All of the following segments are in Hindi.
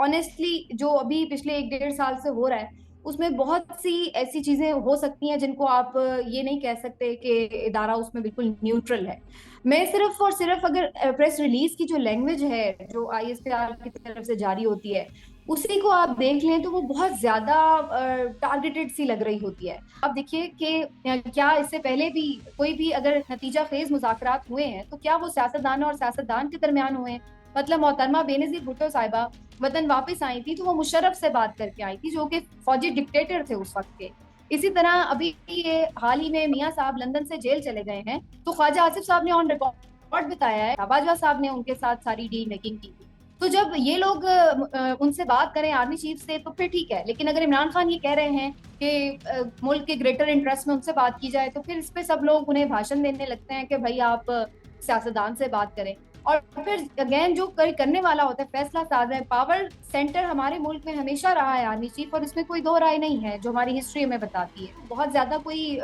ऑनेस्टली जो अभी पिछले 1 डेढ़ साल से हो रहा है, उसमें बहुत सी ऐसी चीजें हो सकती हैं जिनको आप ये नहीं कह सकते कि इदारा उसमें बिल्कुल न्यूट्रल है। मैं सिर्फ और सिर्फ अगर प्रेस रिलीज की जो लैंग्वेज है जो आईएसपीआर की तरफ से जारी होती है, उसी को आप देख लें तो वो बहुत ज्यादा टारगेटेड सी लग रही होती है। आप देखिए कि क्या इससे पहले भी कोई भी अगर नतीजा खेज मुज़ाकरात हुए हैं तो क्या वो सियासतदान और सियासतदान के दरमियान हुए हैं? मतलब मोहतरमा बेनजीर भुट्टो साहिबा वतन वापस आई थी तो वो मुशर्रफ से बात करके आई थी, जो कि फौजी डिक्टेटर थे उस वक्त के। इसी तरह अभी ये हाल ही में मियां साहब लंदन से जेल चले गए हैं, तो ख्वाजा आसिफ साहब ने ऑन रिकॉर्ड बताया है बाजवा साहब ने उनके साथ सारी डील मेकिंग की थी। तो जब ये लोग उनसे बात करें आर्मी चीफ से तो फिर ठीक है, लेकिन अगर इमरान खान ये कह रहे हैं कि मुल्क के ग्रेटर इंटरेस्ट में उनसे बात की जाए, तो फिर इस पे सब लोग उन्हें भाषण देने लगते हैं कि भाई आप सियासतदान से बात करें। और फिर अगेन जो करने वाला होता है फैसला साज है, पावर सेंटर हमारे मुल्क में हमेशा रहा है आर्मी चीफ, और इसमें कोई दो राय नहीं है जो हमारी हिस्ट्री में बताती है। बहुत ज्यादा कोई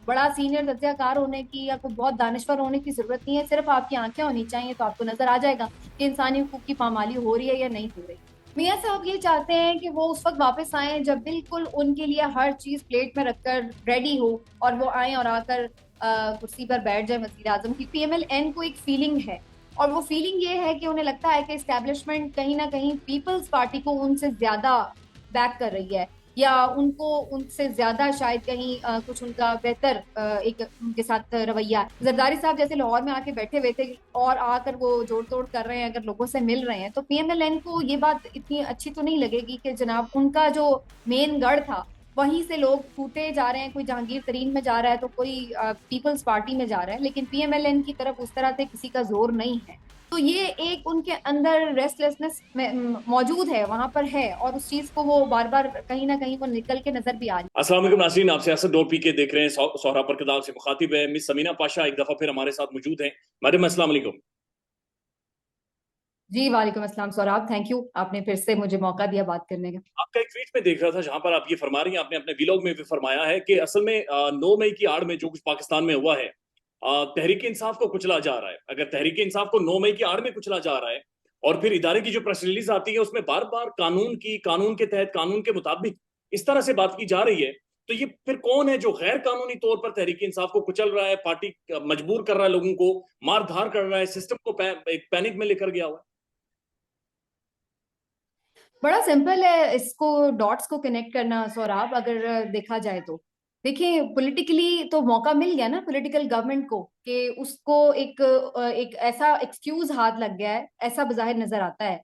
बड़ा सीनियर तजज़ियाकार होने की या कोई बहुत दानिश्वर होने की जरूरत नहीं है, सिर्फ आपकी आंखें होनी चाहिए तो आपको नजर आ जाएगा कि इंसानी हकूक की पामाली हो रही है या नहीं हो रही। मियाँ साहब ये चाहते हैं कि वो उस वक्त वापस आए जब बिल्कुल उनके लिए हर चीज प्लेट में रखकर रेडी हो, और वो आए और आकर कुर्सी पर बैठ जाए वजीर आजम की। पीएमएल-एन को एक फीलिंग है, और वो फीलिंग ये है कि उन्हें लगता है कि एस्टेब्लिशमेंट कहीं ना कहीं पीपल्स पार्टी को उनसे ज्यादा बैक कर रही है, या उनको उनसे ज्यादा शायद कहीं कुछ उनका बेहतर एक उनके साथ रवैया है। जरदारी साहब जैसे लाहौर में आके बैठे हुए थे और आकर वो जोड़ तोड़ कर रहे हैं, अगर लोगों से मिल रहे हैं, तो पीएमएलएन को ये बात इतनी अच्छी तो नहीं लगेगी कि जनाब उनका जो मेन गढ़ था वहीं से लोग छूटे जा रहे हैं। कोई जहांगीर तरीन में जा रहा है तो कोई पीपल्स पार्टी में जा रहा है, लेकिन पीएमएलएन की तरफ उस तरह से किसी का जोर नहीं है। तो ये एक उनके अंदर रेस्टलेसनेस मौजूद है, वहां पर है, और उस चीज को वो बार बार कहीं ना कहीं वो निकल के नजर भी आ रही अस्सलाम वालेकुम नाज़रीन, आप सियासत दौर पी के देख रहे हैं। सोहरा पर कदाल से मुखातिब है मिस समीना पाशा, एक दफा फिर हमारे साथ मौजूद हैं। मैडम अस्सलाम वालेकुम। है। जी वालेकुम अस्सलाम सौराब, थैंक यू, आपने फिर से मुझे मौका दिया बात करने का। आपका एक ट्वीट में देख रहा था जहां पर आप ये फरमा रही हैं, आपने अपने वीलॉग में भी फरमाया है कि असल में 9 मई की आड़ में जो कुछ पाकिस्तान में हुआ है, तहरीक इंसाफ को कुचला जा रहा है। अगर तहरीक इंसाफ को 9 मई की आड़ में कुचला जा रहा है और फिर इदारे की जो प्रेस रिलीज आती है उसमें बार बार कानून के तहत, कानून के मुताबिक इस तरह से बात की जा रही है, तो ये फिर कौन है जो गैर कानूनी तौर पर तहरीक इंसाफ को कुचल रहा है, पार्टी मजबूर कर रहा है, लोगों को मार धार कर रहा है, सिस्टम को एक पैनिक में लेकर गया हुआ है? बड़ा सिंपल है इसको डॉट्स को कनेक्ट करना सौराब, अगर देखा जाए तो देखिए पॉलिटिकली तो मौका मिल गया ना पॉलिटिकल गवर्नमेंट को कि उसको एक ऐसा एक्सक्यूज हाथ लग गया है, ऐसा बज़ाहिर नजर आता है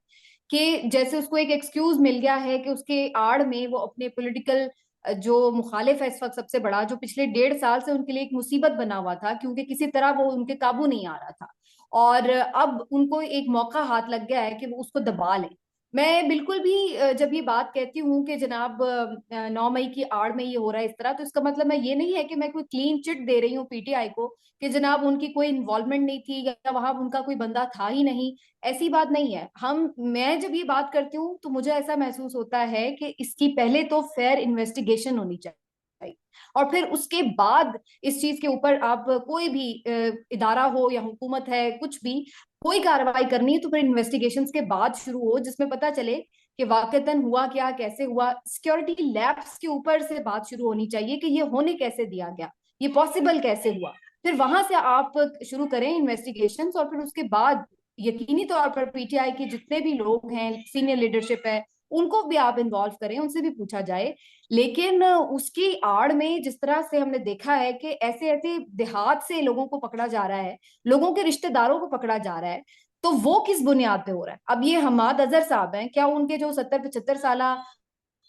कि जैसे उसको एक एक्सक्यूज मिल गया है कि उसके आड़ में वो अपने पॉलिटिकल जो मुखालिफ है इस वक्त सबसे बड़ा, जो पिछले 1.5 साल से उनके लिए एक मुसीबत बना हुआ था क्योंकि किसी तरह वो उनके काबू नहीं आ रहा था, और अब उनको एक मौका हाथ लग गया है कि वो उसको दबा लें। मैं बिल्कुल भी जब ये बात कहती हूँ कि जनाब 9 मई की आड़ में ये हो रहा है इस तरह, तो इसका मतलब मैं ये नहीं है कि मैं कोई क्लीन चिट दे रही हूँ पीटीआई को कि जनाब उनकी कोई इन्वॉल्वमेंट नहीं थी या वहां उनका कोई बंदा था ही नहीं। ऐसी बात नहीं है। मैं जब ये बात करती हूँ तो मुझे ऐसा महसूस होता है कि इसकी पहले तो फेयर इन्वेस्टिगेशन होनी चाहिए, और फिर उसके बाद इस चीज के ऊपर आप कोई भी इदारा हो या हुकूमत है कुछ भी, कोई कार्रवाई करनी है तो फिर इन्वेस्टिगेशंस के बाद शुरू हो, जिसमें पता चले कि वाकईतन हुआ क्या, कैसे हुआ। सिक्योरिटी लैब्स के ऊपर से बात शुरू होनी चाहिए कि ये होने कैसे दिया गया, ये पॉसिबल कैसे हुआ। फिर वहां से आप शुरू करें इन्वेस्टिगेशंस, और फिर उसके बाद यकीनी तौर पर पीटीआई के जितने भी लोग हैं, सीनियर लीडरशिप है, उनको भी आप इन्वॉल्व करें, उनसे भी पूछा जाए। लेकिन उसकी आड़ में जिस तरह से हमने देखा है कि ऐसे ऐसे देहात से लोगों को पकड़ा जा रहा है, लोगों के रिश्तेदारों को पकड़ा जा रहा है, तो वो किस बुनियाद पे हो रहा है? अब ये हमाद अजहर साहब हैं, क्या उनके जो 70-75 साल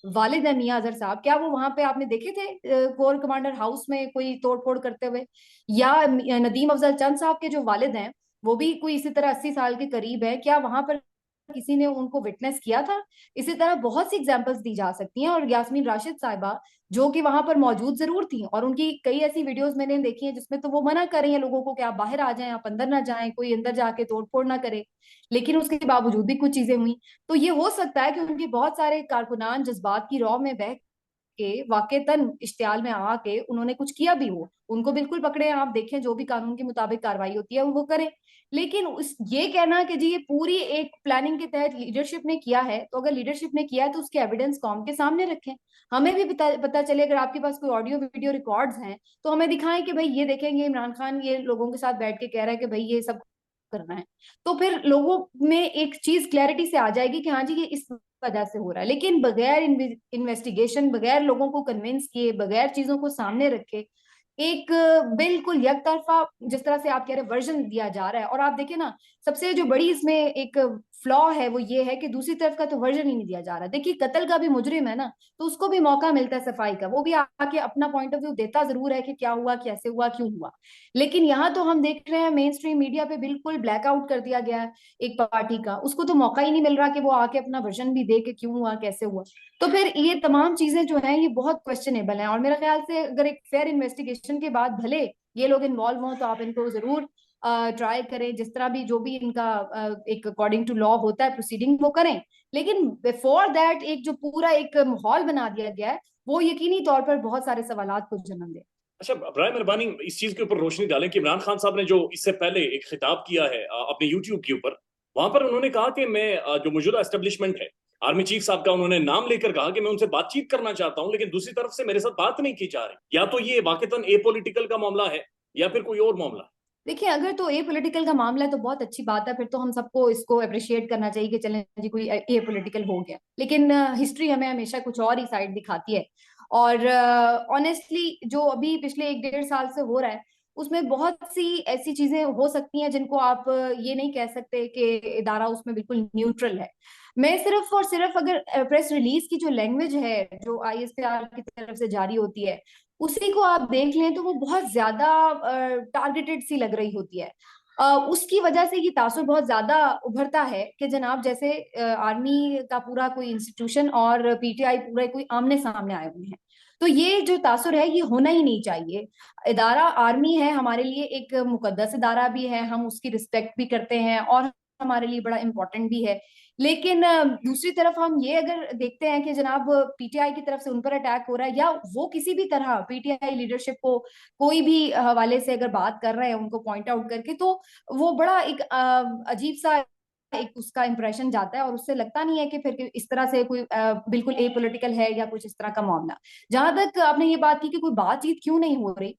वालिद है मियां अजहर साहब, क्या वो वहां पे आपने देखे थे कोर कमांडर हाउस में कोई तोड़ फोड़ करते हुए? या नदीम अफजल चंद साहब के जो वालिद हैं, वो भी कोई इसी तरह 80 साल के करीब है, क्या वहां पर किसी ने उनको विटनेस किया था? इसी तरह बहुत सी एग्जांपल्स दी जा सकती हैं। और यास्मीन राशिद साहिबा जो कि वहां पर मौजूद जरूर थी, और उनकी कई ऐसी वीडियोस मैंने देखी हैं जिसमें तो वो मना कर रही हैं लोगों को कि आप बाहर आ जाएं, आप अंदर ना जाएं, कोई अंदर जाके तोड़ फोड़ ना करे, लेकिन उसके बावजूद भी कुछ चीजें हुई। तो ये हो सकता है कि उनके बहुत सारे कारकुनान जज्बात की रौ में बह के वाकईतन इश्तियाल में आके उन्होंने कुछ किया भी हो, उनको बिल्कुल पकड़े, आप देखें जो भी कानून के मुताबिक कार्रवाई होती है वो करें। लेकिन उस ये कहना कि जी ये पूरी एक प्लानिंग के तहत लीडरशिप ने किया है, तो अगर लीडरशिप ने किया है तो उसके एविडेंस कौम के सामने रखें। हमें भी पता चले, अगर आपके पास कोई ऑडियो वीडियो रिकॉर्ड्स हैं तो हमें दिखाएं कि भाई ये देखेंगे इमरान खान ये लोगों के साथ बैठ के कह रहा है कि भाई ये सब करना है। तो फिर लोगों में एक चीज क्लैरिटी से आ जाएगी कि हाँ जी ये इस वजह से हो रहा है। लेकिन बगैर इन्वेस्टिगेशन, बगैर लोगों को कन्विंस किए, बगैर चीजों को सामने रखे एक बिल्कुल यकतरफा जिस तरह से आप कह रहे वर्जन दिया जा रहा है। और आप देखिए ना, सबसे जो बड़ी इसमें एक फ्लॉ है वो ये है कि दूसरी तरफ का तो वर्जन ही नहीं दिया जा रहा। देखिए कत्ल का भी मुजरिम है ना, तो उसको भी मौका मिलता है सफाई का, वो भी आके अपना पॉइंट ऑफ व्यू देता जरूर है कि क्या हुआ, कैसे हुआ, क्यों हुआ। लेकिन यहाँ तो हम देख रहे हैं मेन स्ट्रीम मीडिया पे बिल्कुल ब्लैकआउट कर दिया गया है एक पार्टी का, उसको तो मौका ही नहीं मिल रहा कि वो आके अपना वर्जन भी दे के क्यों हुआ, कैसे हुआ। तो फिर ये तमाम चीजें जो है ये बहुत क्वेश्चनेबल हैं। और मेरे ख्याल से अगर एक फेयर इन्वेस्टिगेशन के बाद भले ये लोग इन्वॉल्व हों तो आप इनको जरूर ट्राई करें, जिस तरह भी जो भी इनका एक अकॉर्डिंग टू लॉ होता है प्रोसीडिंग वो करें। लेकिन बिफोर दैट एक जो पूरा एक माहौल बना दिया गया है वो यकीनी तौर पर बहुत सारे सवालात को जन्म दे। अच्छा, बराए मेहरबानी इस चीज के ऊपर रोशनी डालें कि इमरान खान साहब ने जो इससे पहले एक खिताब किया है अपने यूट्यूब के ऊपर, वहां पर उन्होंने कहा कि मैं जो मौजूदा एस्टेब्लिशमेंट है, आर्मी चीफ साहब का उन्होंने नाम लेकर कहा कि मैं उनसे बातचीत करना चाहता हूं, लेकिन दूसरी तरफ से मेरे साथ बात नहीं की जा रही। या तो ये वाकईतन ए पॉलिटिकल का मामला है या फिर कोई और मामला है। देखिए अगर तो ए पॉलिटिकल का मामला है तो बहुत अच्छी बात है, फिर तो हम सबको इसको अप्रिशिएट करना चाहिए कि चलें जी कोई ए पॉलिटिकल हो गया। लेकिन हिस्ट्री हमें हमेशा कुछ और ही साइड दिखाती है। और ऑनेस्टली जो अभी पिछले एक डेढ़ साल से हो रहा है उसमें बहुत सी ऐसी चीजें हो सकती हैं जिनको आप ये नहीं कह सकते कि इदारा उसमें बिल्कुल न्यूट्रल है। मैं सिर्फ और सिर्फ अगर प्रेस रिलीज की जो लैंग्वेज है जो आईएसपीआर की तरफ से जारी होती है उसी को आप देख लें तो वो बहुत ज्यादा टारगेटेड सी लग रही होती है। उसकी वजह से ये तासुर बहुत ज्यादा उभरता है कि जनाब जैसे आर्मी का पूरा कोई इंस्टीट्यूशन और पीटीआई पूरा कोई आमने सामने आए हुए हैं। तो ये जो तासुर है ये होना ही नहीं चाहिए। इदारा आर्मी है हमारे लिए एक मुकद्दस इदारा भी है, हम उसकी रिस्पेक्ट भी करते हैं और हमारे लिए बड़ा इंपॉर्टेंट भी है। लेकिन दूसरी तरफ हम ये अगर देखते हैं कि जनाब पीटीआई की तरफ से उन पर अटैक हो रहा है या वो किसी भी तरह पीटीआई लीडरशिप को कोई भी हवाले से अगर बात कर रहे हैं उनको पॉइंट आउट करके, तो वो बड़ा एक अजीब सा एक उसका इंप्रेशन जाता है और उससे लगता नहीं है कि फिर इस तरह से कोई बिल्कुल ए पॉलिटिकल है या कुछ इस तरह का मामला। जहां तक आपने ये बात की कि कोई बातचीत क्यों नहीं हो रही,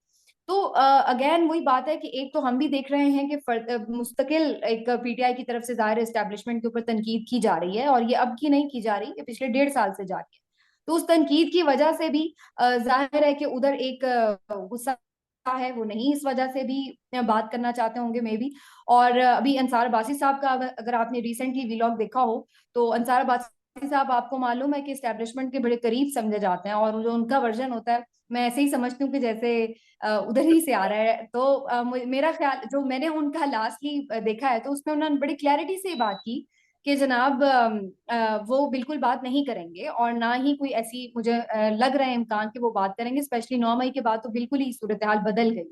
तो अगेन वही बात है कि एक तो हम भी देख रहे हैं कि मुस्तकिल एक पीटीआई की तरफ से जाहिर एस्टेब्लिशमेंट के ऊपर तनकीद की जा रही है और ये अब की नहीं की जा रही, ये पिछले डेढ़ साल से जा रही है। तो उस तनकीद की वजह से भी जाहिर है कि उधर एक गुस्सा है, वो नहीं इस वजह से भी बात करना चाहते होंगे मे बी। और अभी अंसार अब्बासी साहब का अगर आपने रिसेंटली व्लॉग देखा हो तो अंसार अब्बासी साहब आपको मालूम है कि एस्टेब्लिशमेंट के बड़े करीब समझे जाते हैं और जो उनका वर्जन होता है मैं ऐसे ही समझती हूँ कि जैसे उधर ही से आ रहा है। तो मेरा ख्याल जो मैंने उनका लास्टली देखा है तो उसमें उन्होंने बड़ी क्लैरिटी से बात की कि जनाब वो बिल्कुल बात नहीं करेंगे और ना ही कोई ऐसी मुझे लग रहा है इम्कान कि वो बात करेंगे। स्पेशली 9 मई के बाद तो बिल्कुल ही सूरत हाल बदल गई।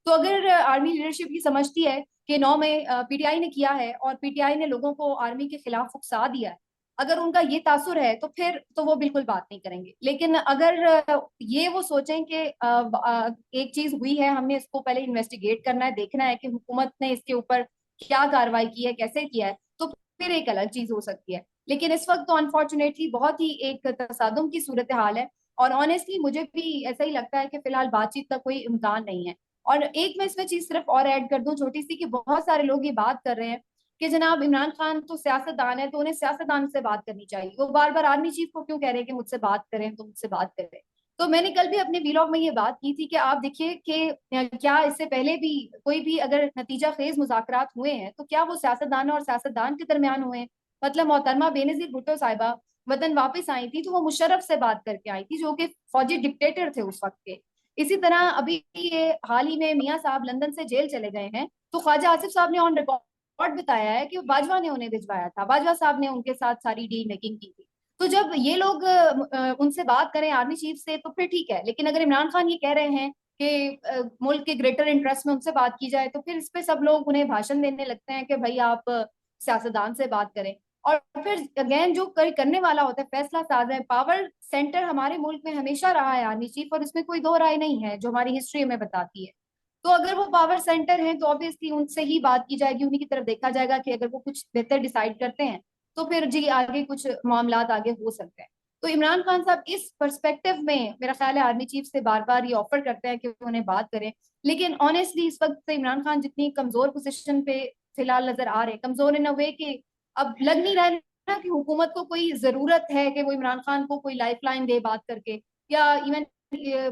तो अगर आर्मी लीडरशिप ये समझती है कि 9 मई पीटीआई ने किया है और पीटीआई ने लोगों को आर्मी के खिलाफ उकसा दिया है, अगर उनका ये तासुर है तो फिर तो वो बिल्कुल बात नहीं करेंगे। लेकिन अगर ये वो सोचें कि एक चीज हुई है हमने इसको पहले इन्वेस्टिगेट करना है, देखना है कि हुकूमत ने इसके ऊपर क्या कार्रवाई की है, कैसे किया है, तो फिर एक अलग चीज हो सकती है। लेकिन इस वक्त तो अनफॉर्चुनेटली बहुत ही एक तसादुम की सूरत हाल है और ऑनेस्टली मुझे भी ऐसा ही लगता है कि फिलहाल बातचीत का कोई इम्कान नहीं है। और एक मैं इसमें चीज सिर्फ और ऐड कर दूं छोटी सी, कि बहुत सारे लोग ये बात कर रहे हैं कि जनाब इमरान खान तो सियासतदान है तो उन्हें सियासतदान से बात करनी चाहिए, वो बार बार आर्मी चीफ को क्यों कह रहे हैं कि मुझसे बात करें, तो मुझसे बात करें। तो मैंने कल भी अपने व्लॉग में ये बात की थी कि आप देखिए कि क्या इससे पहले भी कोई भी अगर नतीजा खेज मुज़ाकरात हुए हैं तो क्या वो सियासतदान और सियासतदान के दरमियान हुए हैं। मतलब मोहतरमा बेनजीर भुट्टो साहिबा वतन वापस आई थी तो वो मुशर्रफ से बात करके आई थी जो कि फौजी डिक्टेटर थे उस वक्त के। इसी तरह अभी ये हाल ही में मियां साहब लंदन से जेल चले गए हैं तो ख्वाजा आसिफ साहब ने ऑन रिकॉर्ड बताया है कि बाजवा ने उन्हें भिजवाया था, बाजवा साहब ने उनके साथ सारी डील मेकिंग की थी। तो जब ये लोग उनसे बात करें आर्मी चीफ से तो फिर ठीक है, लेकिन अगर इमरान खान ये कह रहे हैं कि मुल्क के ग्रेटर इंटरेस्ट में उनसे बात की जाए तो फिर इस पे सब लोग उन्हें भाषण देने लगते हैं कि भाई आप सियासतदान से बात करें। और फिर अगेन जो करने वाला होता है फैसला साज है, पावर सेंटर हमारे मुल्क में हमेशा रहा है आर्मी चीफ, और इसमें कोई दो राय नहीं है जो हमारी हिस्ट्री में बताती है। तो अगर वो पावर सेंटर है तो ऑब्वियसली उनसे ही बात की जाएगी, उन्हीं की तरफ देखा जाएगा कि अगर वो कुछ बेहतर डिसाइड करते हैं तो फिर जी आगे कुछ मामलात आगे हो सकते हैं। तो इमरान खान साहब इस पर्सपेक्टिव में मेरा ख्याल है आर्मी चीफ से बार बार ये ऑफर करते हैं कि उन्हें बात करें। लेकिन ऑनेस्टली इस वक्त तो इमरान खान जितनी कमजोर पोजीशन पे फिलहाल नजर आ रहे हैं, कमजोर इन अ वे कि अब लग नहीं रहा है ना कि हुकूमत को कोई जरूरत है कि वो इमरान खान को कोई लाइफ लाइन दे बात करके, या इवन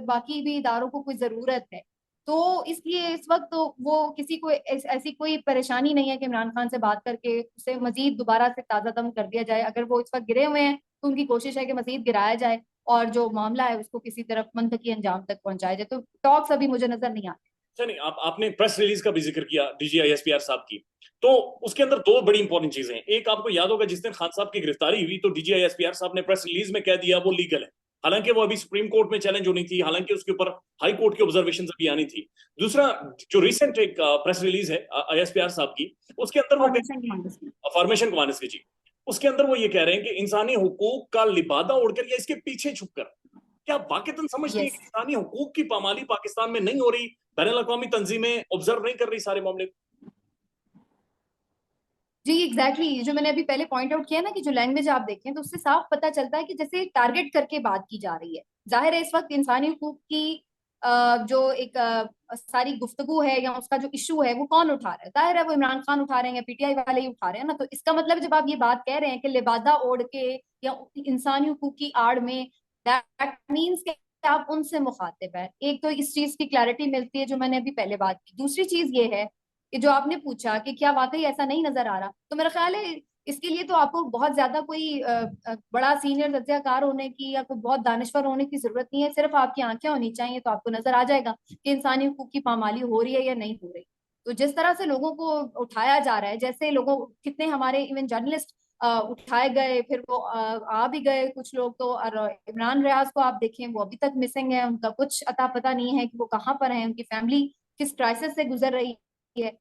बाकी भी इदारों को कोई जरूरत है। तो इसलिए इस वक्त तो वो किसी को ऐसी कोई परेशानी नहीं है कि इमरान खान से बात करके उसे मजीद दोबारा से ताजा दम कर दिया जाए। अगर वो इस वक्त गिरे हुए हैं तो उनकी कोशिश है कि मजीद गिराया जाए और जो मामला है उसको किसी तरफ मंतकी अंजाम तक पहुंचाया जाए। तो टॉक्स अभी मुझे नजर नहीं आते। अच्छा, नहीं, आपने प्रेस रिलीज का भी जिक्र किया डीजीआईएसपीआर साहब की, तो उसके अंदर दो बड़ी इंपॉर्टेंट चीजें हैं। एक, आपको याद होगा जिस दिन खान साहब की गिरफ्तारी हुई तो डीजीआईएसपीआर साहब ने प्रेस रिलीज में कह दिया वो लीगल है, हालांकि वो अभी सुप्रीम कोर्ट में चैलेंज होनी थी, हालांकि उसके ऊपर हाई कोर्ट की ऑब्जर्वेशन अभी आनी थी। दूसरा, जो रिसेंट एक प्रेस रिलीज है आईएसपीआर साहब की, उसके अंदर वो फॉर्मेशन कमांडर्स की जी, उसके अंदर वो ये कह रहे हैं कि इंसानी हुकूक का लिबादा ओढ़कर या इसके पीछे छुपकर, क्या वाकईतन समझती है यस कि इंसानी हुकूक की पामाली पाकिस्तान में नहीं हो रही, बैनुल अक़वामी तंजीमें ऑब्जर्व नहीं कर रही सारे मामले को? जी एग्जैक्टली exactly। जो मैंने अभी पहले पॉइंट आउट किया ना कि जो लैंग्वेज आप देखें तो उससे साफ पता चलता है कि जैसे टारगेट करके बात की जा रही है। जाहिर है इस वक्त इंसानी हुकूक की जो एक सारी गुफ्तगू है या उसका जो इशू है वो कौन उठा रहा है? जाहिर है वो इमरान खान उठा रहे हैं या पीटीआई वाले ही उठा रहे हैं ना। तो इसका मतलब जब आप ये बात कह रहे हैं कि लिबादा ओढ़ के या इंसानी हुकूक की आड़ में, दैट मीन्स कि आप उनसे मुखातिब है। एक तो इस चीज की क्लैरिटी मिलती है जो मैंने अभी पहले बात की। दूसरी चीज ये है कि जो आपने पूछा कि क्या वाकई ऐसा नहीं नजर आ रहा, तो मेरा ख्याल है इसके लिए तो आपको बहुत ज्यादा कोई बड़ा सीनियर तज्जियाकार होने की या कोई बहुत दानिश्वर होने की जरूरत नहीं है। सिर्फ आपकी आंखें होनी चाहिए तो आपको नजर आ जाएगा कि इंसानी हुकूक की पामाली हो रही है या नहीं हो रही। तो जिस तरह से लोगों को उठाया जा रहा है, जैसे लोगों कितने हमारे इवन जर्नलिस्ट उठाए गए, फिर वो आ भी गए कुछ लोग तो। और इमरान रियाज को आप देखें, वो अभी तक मिसिंग है, उनका कुछ अता पता नहीं है कि वो कहाँ पर है, उनकी फैमिली किस क्राइसिस से गुजर रही है।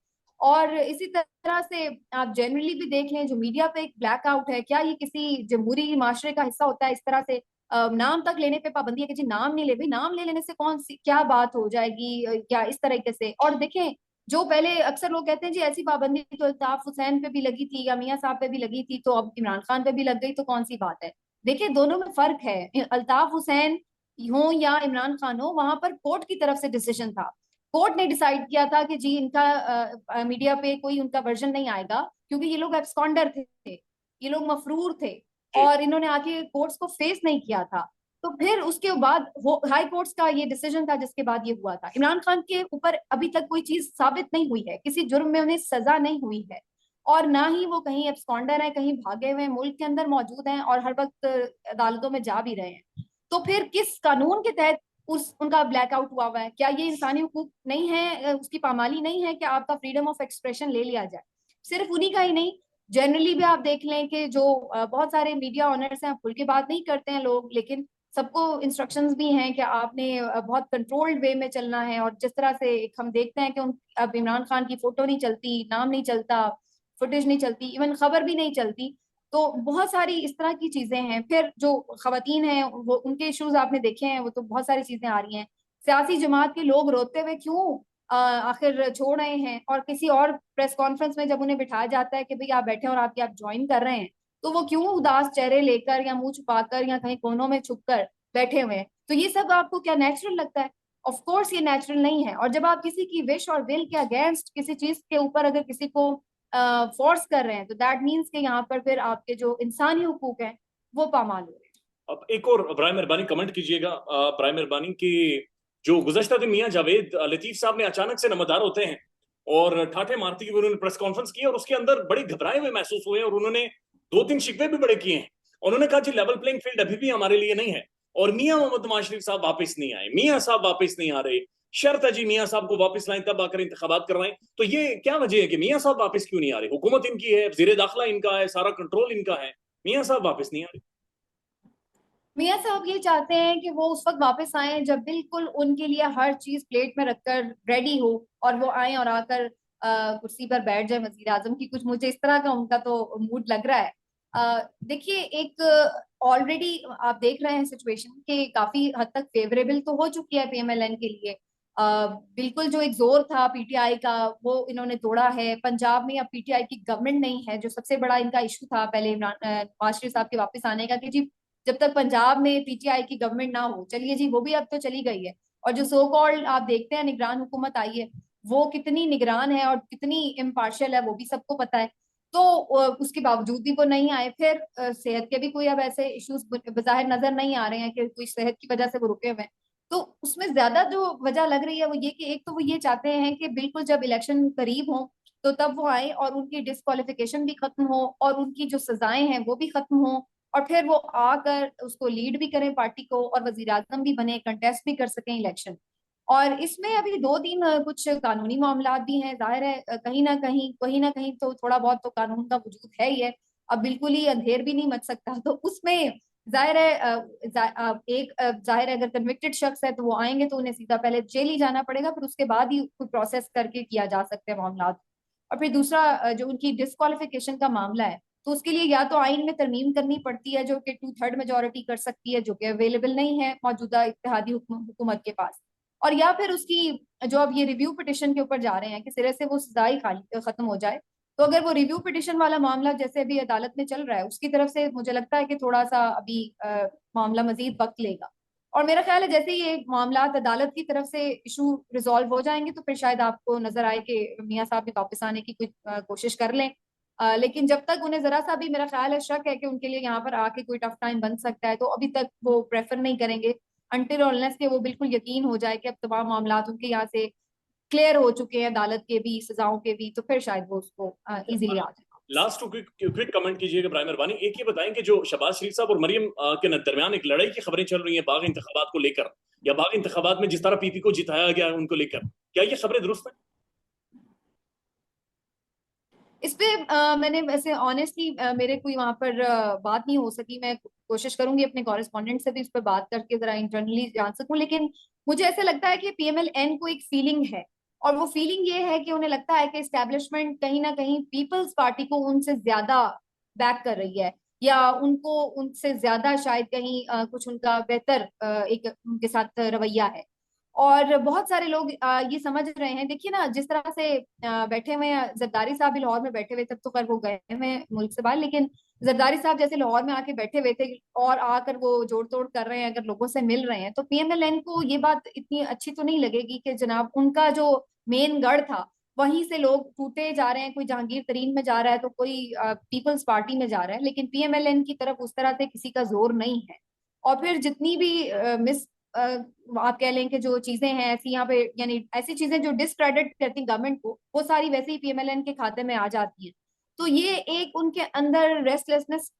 और इसी तरह से आप जनरली भी देख लें, जो मीडिया पे एक ब्लैकआउट है, क्या ये किसी जमहूरी माशरे का हिस्सा होता है इस तरह से नाम तक लेने पे पाबंदी है कि जी नाम नहीं ले भाई, नाम ले लेने से कौन सी क्या बात हो जाएगी क्या इस तरीके से। और देखें, जो पहले अक्सर लोग कहते हैं जी ऐसी पाबंदी तो अल्ताफ हुसैन पे भी लगी थी या मियां साहब पे भी लगी थी तो अब इमरान खान पे भी लग गई, तो कौन सी बात है? देखिए दोनों में फर्क है। अल्ताफ हुसैन हो या इमरान खान हो, वहां पर कोर्ट की तरफ से डिसीजन था। कोर्ट ने डिसाइड किया था कि जी इनका मीडिया पे कोई उनका वर्जन नहीं आएगा क्योंकि ये लोग एब्सकॉन्डर थे, ये लोग मफरूर थे जी। और इन्होंने आके कोर्ट्स को फेस नहीं किया था। तो फिर उसके बाद हाई कोर्ट्स का ये डिसीजन था जिसके बाद ये हुआ था। इमरान खान के ऊपर अभी तक कोई चीज साबित नहीं हुई है, किसी जुर्म में उन्हें सजा नहीं हुई है, और ना ही वो कहीं एब्सकॉन्डर है, कहीं भागे हुए मुल्क के अंदर मौजूद हैं और हर वक्त अदालतों में जा भी रहे हैं। तो फिर किस कानून के तहत उस उनका ब्लैकआउट हुआ है? क्या ये इंसानी हुकूक नहीं है, उसकी पामाली नहीं है कि आपका फ्रीडम ऑफ एक्सप्रेशन ले लिया जाए? सिर्फ उन्हीं का ही नहीं, जनरली भी आप देख लें कि जो बहुत सारे मीडिया ऑनर्स हैं, खुल के बात नहीं करते हैं लोग, लेकिन सबको इंस्ट्रक्शंस भी हैं कि आपने बहुत कंट्रोल्ड वे में चलना है। और जिस तरह से एक हम देखते हैं कि अब इमरान खान की फोटो नहीं चलती, नाम नहीं चलता, फुटेज नहीं चलती, इवन खबर भी नहीं चलती। तो बहुत सारी इस तरह की चीजें हैं। फिर जो खवातीन हैं वो उनके इश्यूज आपने देखे हैं, वो तो बहुत सारी चीजें आ रही हैं। सियासी जमात के लोग रोते हुए क्यों आखिर छोड़ रहे हैं, और किसी और प्रेस कॉन्फ्रेंस में जब उन्हें बिठाया जाता है कि भाई आप बैठे हैं और आप ज्वाइन कर रहे हैं, तो वो क्यों उदास चेहरे लेकर या मुंह छुपाकर या कहीं कोनों में छुपकर बैठे हुए हैं? तो ये सब आपको क्या नेचुरल लगता है? ऑफ कोर्स ये नेचुरल नहीं है। और जब आप किसी की विश और विल के अगेंस्ट किसी चीज के ऊपर अगर किसी को फोर्स कर रहे हैं तो दैट मीन्स कि यहाँ पर फिर आपके जो इंसानी हुकूक हैं वो पामाल हो रहे हैं। अब एक और बराए मेहरबानी कमेंट कीजिएगा, बराए मेहरबानी कि जो गुज़श्ता दिन मियां जावेद लतीफ साहब ने अचानक से नमदार होते हैं और ठाठे मारती की उन्होंने प्रेस कॉन्फ्रेंस की और उसके अंदर बड़े घबराए हुए महसूस हुए और उन्होंने दो तीन शिकवे भी बड़े किए हैं। उन्होंने कहा कि लेवल प्लेइंग फील्ड अभी भी हमारे लिए नहीं है और मियां मोहम्मद नवाज शरीफ साहब वापस नहीं आए, मियां साहब वापस नहीं आ रहे, शर्त है जी मियां साहब को वापस लाएं तब आकर इंतखाबात करवाएं। तो ये क्या वजह है कि मियां साहब वापस क्यों नहीं आ रहे? हुकूमत इनकी है, वजीर दाखिला इनका है, सारा कंट्रोल इनका है, मियां साहब वापस नहीं आ रहे। मियाँ साहब ये चाहते हैं कि वो उस वक्त वापस आए जब बिल्कुल उनके लिए हर चीज प्लेट में रखकर रेडी हो, और वो आए और आकर कुर्सी पर बैठ जाए वजीर आजम की। कुछ मुझे इस तरह का उनका तो मूड लग रहा है। देखिए, एक ऑलरेडी आप देख रहे हैं सिचुएशन कि काफी हद तक फेवरेबल तो हो चुकी है पीएमएलएन के लिए। बिल्कुल जो एक जोर था पीटीआई का वो इन्होंने तोड़ा है। पंजाब में अब पीटीआई की गवर्नमेंट नहीं है, जो सबसे बड़ा इनका इशू था पहले नवाज शरीफ साहब के वापस आने का, कि जी जब तक पंजाब में पीटीआई की गवर्नमेंट ना हो, चलिए जी वो भी अब तो चली गई है। और जो सो कॉल्ड आप देखते हैं निगरान हुकूमत आई है, वो कितनी निगरान है और कितनी इम्पार्शियल है वो भी सबको पता है। तो उसके बावजूद भी वो नहीं आए। फिर सेहत के भी कोई अब ऐसे इश्यूज बाहर नजर नहीं आ रहे हैं कि कोई सेहत की वजह से वो रुके हुए हैं। तो उसमें ज्यादा जो वजह लग रही है वो ये कि एक तो वो ये चाहते हैं कि बिल्कुल जब इलेक्शन करीब हो तो तब वो आए और उनकी डिस्क्वालिफिकेशन भी खत्म हो और उनकी जो सजाएं हैं वो भी खत्म हो, और फिर वो आकर उसको लीड भी करें पार्टी को और वजीर आजम भी बने, कंटेस्ट भी कर सकें इलेक्शन। और इसमें अभी दो तीन कुछ कानूनी मामला भी हैं। जाहिर है कहीं ना कहीं तो थोड़ा बहुत तो कानून का वजूद है ही है। अब बिल्कुल ही अंधेर भी नहीं मच सकता, तो उसमें जाहिर है जाहिर है अगर कन्विक्टेड शख्स है तो वो आएंगे तो उन्हें सीधा पहले जेल ही जाना पड़ेगा, फिर उसके बाद ही कोई प्रोसेस करके किया जा सकते हैं मामला। और फिर दूसरा जो उनकी डिस्क्वालिफिकेशन का मामला है, तो उसके लिए या तो आइन में तरमीम करनी पड़ती है जो कि 2/3 मेजोरिटी कर सकती है, जो कि अवेलेबल नहीं है मौजूदा इत्तेहादी हुकूमत के पास। और या फिर उसकी जो अब ये रिव्यू पिटिशन के ऊपर जा रहे हैं कि सिरे से वो सजा ही खाली खत्म हो जाए। तो अगर वो रिव्यू पिटिशन वाला मामला जैसे अभी अदालत में चल रहा है उसकी तरफ से मुझे लगता है कि थोड़ा सा अभी मामला मजीद वक्त लेगा। और मेरा ख्याल है जैसे ही ये मामला अदालत की तरफ से इशू रिजॉल्व हो जाएंगे तो फिर शायद आपको नजर आए कि मियाँ साहब भी वापस आने की कोई कोशिश कर लें। लेकिन जब तक उन्हें जरा सा भी मेरा ख्याल है शक है कि उनके लिए यहाँ पर आके कोई टफ टाइम बन सकता है, तो अभी तक वो प्रेफर नहीं करेंगे अनटिल और अनलेस के वो बिल्कुल यकीन हो जाए कि अब तमाम मामला उनके यहाँ से क्लियर हो चुके हैं, अदालत के भी सजाओं के भी, तो फिर शायद वो उसको इजीली आ जाए। Last to quick quick comment कीजिएगा प्राइम मेहरबानी। एक ये बताएं कि जो शहबाज शरीफ साहब और मरियम के दरमियान एक लड़ाई की खबरें चल रही हैं बाग इंतखाबात को लेकर, या बाग इंतखाबात में जिस तरह पीपी को जिताया गया उनको लेकर, क्या ये खबरें दुरुस्त हैं? इस पे मैंने वैसे ऑनेस्टली मेरे कोई वहां पर बात नहीं हो सकी। मैं कोशिश करूंगी अपने कॉरेस्पॉन्डेंट से भी इस पर बात करके जरा इंटरनली जान सकूं, लेकिन मुझे ऐसा लगता है कि पीएमएलएन को एक फीलिंग है, और वो फीलिंग ये है कि उन्हें लगता है कि एस्टेब्लिशमेंट कहीं ना कहीं पीपल्स पार्टी को उनसे ज्यादा बैक कर रही है, या उनको उनसे ज्यादा शायद कहीं कुछ उनका बेहतर एक उनके साथ रवैया है। और बहुत सारे लोग ये समझ रहे हैं। देखिए ना जिस तरह से बैठे हुए हैं, जरदारी साहब भी लाहौर में बैठे हुए, तब तो कर वो गए हुए हैं मुल्क से बाहर, लेकिन जरदारी साहब जैसे लाहौर में आके बैठे हुए थे और आकर वो जोड़ तोड़ कर रहे हैं, अगर लोगों से मिल रहे हैं, तो पीएमएलएन को ये बात इतनी अच्छी तो नहीं लगेगी कि जनाब उनका जो मेन गढ़ था वहीं से लोग टूटे जा रहे हैं। कोई जहांगीर तरीन में जा रहा है तो कोई पीपल्स पार्टी में जा रहा है, लेकिन पीएमएलएन की तरफ उस तरह से किसी का जोर नहीं है। और फिर जितनी भी मिस आप कह लें कि जो चीजें हैं ऐसी यहाँ पे, यानी ऐसी चीजें जो डिसक्रेडिट करती गवर्नमेंट को, वो सारी वैसे ही पीएमएलएन के खाते में आ जाती हैं। तो ये एक उनके अंदर रेस्टलेसनेस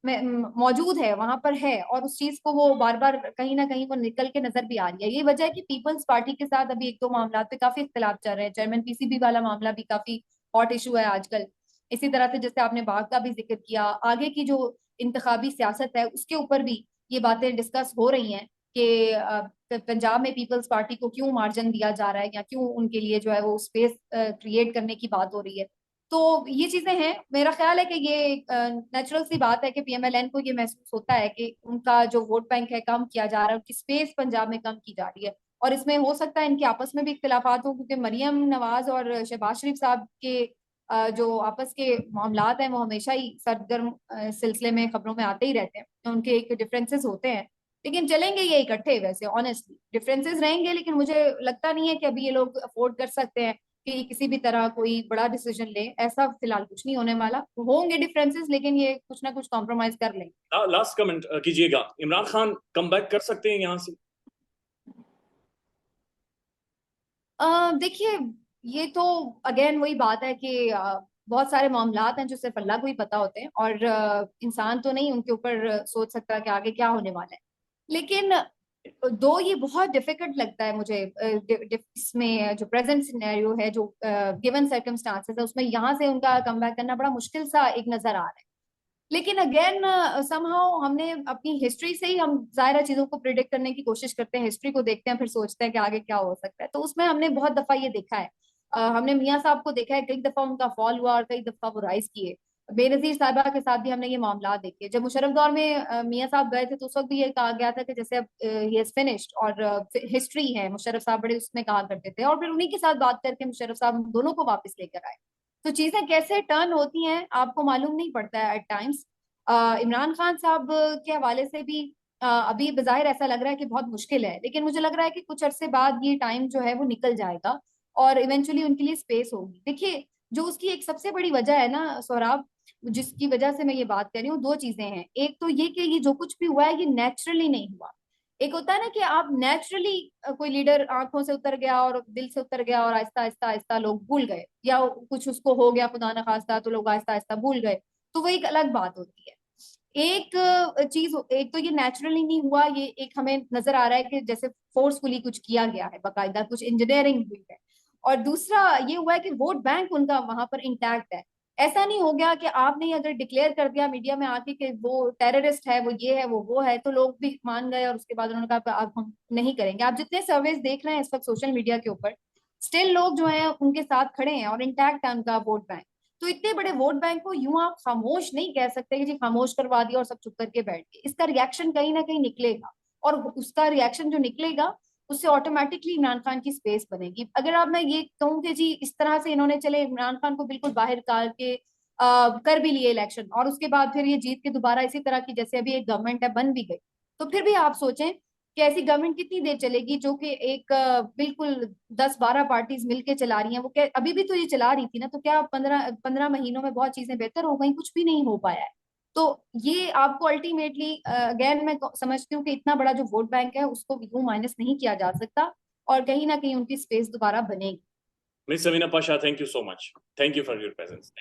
मौजूद है, वहां पर है, और उस चीज को वो बार बार कहीं ना कहीं वो निकल के नजर भी आ रही है। ये वजह है कि पीपल्स पार्टी के साथ अभी एक दो मामला पे काफी इख्तलाफ चल रहे हैं। चेयरमैन पीसीबी वाला मामला भी काफी हॉट इशू है आजकल। इसी तरह से जैसे आपने बाघ का भी जिक्र किया, आगे की जो इंतखाबी सियासत है उसके ऊपर भी ये बातें डिस्कस हो रही हैं कि पंजाब में पीपल्स पार्टी को क्यों मार्जिन दिया जा रहा है, या क्यों उनके लिए जो है वो स्पेस क्रिएट करने की बात हो रही है। तो ये चीजें हैं। मेरा ख्याल है कि ये नेचुरल सी बात है कि पीएमएलएन को ये महसूस होता है कि उनका जो वोट बैंक है कम किया जा रहा है, उनकी स्पेस पंजाब में कम की जा रही है। और इसमें हो सकता है इनके आपस में भी इख्तिलाफात हो, क्योंकि मरियम नवाज और शहबाज शरीफ साहब के जो आपस के मामलात हैं वो हमेशा ही सरगर्म सिलसिले में खबरों में आते ही रहते हैं, तो उनके एक डिफरेंसेस होते हैं। लेकिन चलेंगे ये इकट्ठे, वैसे ऑनेस्टली डिफरेंसेस रहेंगे, लेकिन मुझे लगता नहीं है कि अभी ये लोग अफोर्ड कर सकते हैं कि किसी भी तरह कोई बड़ा डिसीजन ले। ऐसा फिलहाल कुछ नहीं होने वाला, होंगे डिफरेंसेस लेकिन ये कुछ ना कुछ कॉम्प्रोमाइज कर लेंगे। लास्ट कमेंट कीजिएगा, इमरान खान कम बैक कर सकते हैं यहाँ से? देखिए, ये तो अगेन वही बात है कि बहुत सारे मामलात हैं जो सिर्फ अल्लाह को ही पता होते हैं, और इंसान तो नहीं उनके ऊपर सोच सकता कि आगे क्या होने वाला है। लेकिन दो ये बहुत डिफिकल्ट लगता है मुझे इसमें जो प्रेजेंट सिनेरियो है, जो गिवन सर्कमस्टांसेस है, उसमें यहाँ से उनका कमबैक करना बड़ा मुश्किल सा एक नजर आ रहा है। लेकिन अगेन समहाउ हमने अपनी हिस्ट्री से ही हम जाहिर चीजों को प्रिडिक्ट करने की कोशिश करते हैं, हिस्ट्री को देखते हैं फिर सोचते हैं कि आगे क्या हो सकता है। तो उसमें हमने बहुत दफा ये देखा है, हमने मियाँ साहब को देखा है, कई दफा उनका फॉल हुआ और कई दफा वो राइज किए। बेनजीर साहिबा के साथ भी हमने ये मामला देखे। जब मुशर्रफ दौर में मियां साहब गए थे तो उस वक्त भी ये कहा गया था कि जैसे अब ही हैज फिनिश्ड और हिस्ट्री है, मुशर्रफ साहब बड़े उसमें कहा करते थे, और फिर उन्हीं के साथ बात करके मुशर्रफ साहब दोनों को वापस लेकर आए। तो चीजें कैसे टर्न होती हैं आपको मालूम नहीं पड़ता है एट टाइम्स। इमरान खान साहब के हवाले से भी अभी बज़ाहिर ऐसा लग रहा है कि बहुत मुश्किल है, लेकिन मुझे लग रहा है कि कुछ अरसे बाद ये टाइम जो है वो निकल जाएगा और इवेंचुअली उनके लिए स्पेस होगी। देखिए, जो उसकी एक सबसे बड़ी वजह है ना सोहराब, जिसकी वजह से मैं ये बात कर रही हूँ, दो चीजें हैं। एक तो ये कि ये जो कुछ भी हुआ है ये नेचुरली नहीं हुआ। एक होता है ना कि आप नेचुरली कोई लीडर आंखों से उतर गया और दिल से उतर गया और आहिस्ता आहिस्ता आहिस्ता लोग भूल गए, या कुछ उसको हो गया खुदा न खास्ता तो लोग आहिस्ता आहिस्ता भूल गए, तो वो एक अलग बात होती है। एक चीज, एक तो ये नेचुरली नहीं हुआ, ये एक हमें नजर आ रहा है कि जैसे फोर्सफुली कुछ किया गया है, बाकायदा कुछ इंजीनियरिंग हुई है। और दूसरा ये हुआ है कि वोट बैंक उनका वहां पर इंटैक्ट है। ऐसा नहीं हो गया कि आपने अगर डिक्लेयर कर दिया मीडिया में आके कि वो टेररिस्ट है, वो ये है, वो है, तो लोग भी मान गए और उसके बाद उन्होंने कहा अब हम नहीं करेंगे। आप जितने सर्वेस देख रहे हैं इस वक्त सोशल मीडिया के ऊपर, स्टिल लोग जो हैं उनके साथ खड़े हैं और इंटैक्ट है उनका वोट बैंक। तो इतने बड़े वोट बैंक को यूं आप खामोश नहीं कह सकते कि जी खामोश करवा दिया और सब चुप करके बैठ गए। इसका रिएक्शन कहीं ना कहीं निकलेगा, और उसका रिएक्शन जो निकलेगा उससे ऑटोमेटिकली इमरान खान की स्पेस बनेगी। अगर आप मैं ये कहूँ कि जी इस तरह से इन्होंने चले इमरान खान को बिल्कुल बाहर करके कर भी लिए इलेक्शन, और उसके बाद फिर ये जीत के दोबारा इसी तरह की जैसे अभी एक गवर्नमेंट है बन भी गई, तो फिर भी आप सोचें कि ऐसी गवर्नमेंट कितनी देर चलेगी जो कि एक बिल्कुल 10-12 पार्टीज मिलके चला रही हैं। वो क्या अभी भी तो ये चला रही थी ना, तो क्या 15-15 महीनों में बहुत चीजें बेहतर हो गई? कुछ भी नहीं हो पाया है। तो ये आपको अल्टीमेटली अगेन मैं समझती हूँ कि इतना बड़ा जो वोट बैंक है उसको यूं माइनस नहीं किया जा सकता, और कहीं ना कहीं उनकी स्पेस दोबारा बनेगी। Miss Samina Pasha, thank you so much. Thank you for your presence.